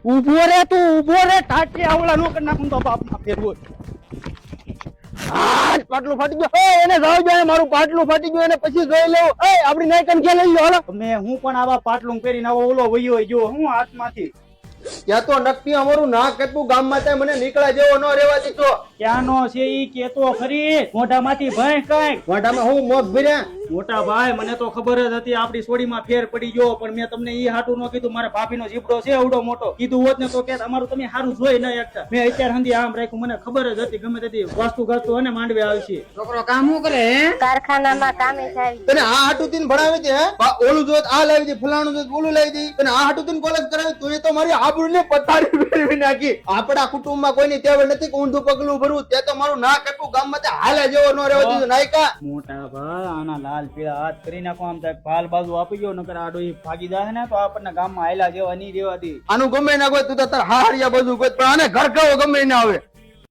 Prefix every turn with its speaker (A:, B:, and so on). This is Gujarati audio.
A: ઉભો રે તું ઉભો રે ટાટી આવડા નો કરી નાખું તો બાપ માં ફેરવો હાથ પાટલું ફાટી ગયો એને જાવ જાય મારું પાટલું ફાટી ગયું એને પછી જોઈ લેવું આપડી નાઈ કન કે લઈ લો હાલો અમે હું પણ આવા પાટલું પહેરીને આવો ઓલો વયો જો હું હાથમાંથી
B: ત્યાં તો નક્કી અમારું નાક કેટલું ગામમાં થાય મને નીકળ્યા જેવો ન રહેવા દીધો
A: ક્યાંનો છે ઈ કેતો ખરી મોઢામાંથી ભય કઈ
B: મોઢામાં હું મોગ ભર્યા
A: મોટા ભાઈ મને તો ખબર જ હતી આપડી સોડીમાં ફેર પડી ગયો પણ મેં તમને ઈ હાટું ન કીધું મારા ભાભીનો જીબડો છે એવડો મોટો કીધું હોત ને તો કે તમારું તમે સારું જોઈ ન એકતા મેં અત્યાર સુધી આમ રાખ્યું મને ખબર જ હતી ગમે તેથી વાસ્તુ ગાસ્તુ અને માંડવે આવશે
C: છોકરો કામ શું કરે હે
D: કારખાનામાં કામે જાય
B: તને આ હાટું તીન ભણાવી દે હે ઓલું જોત આ લાવી દે ફલાણું જોત ઓલું લાવી દે તને આ હાટું તીન કોલેજ કરાવી તું એ તો મારી આબરૂને પથારી ફેરવી નાખી આપડા કુટુંબમાં કોઈની ટેવ નથી કે ઊંધું પગલું ભરવું તે તો મારું નાક એટલું ગામમાં તે હાલે જેવો ન રહેવા દીધું નાયકા
A: મોટા ભાઈ આના લાલ પીળા હાથ કરી નાખો આમ થાય પાલ બાજુ આપી ગયો નકર આડો ઈ ભાગી જાય ને તો આપણને ગામમાં હાયલા જેવા નહીં રહેવા દે
B: આનું ગમે ના કોઈ તું તો તાર હારિયા બધું કોઈ પણ આને ઘર ખાવો ગમે ના આવે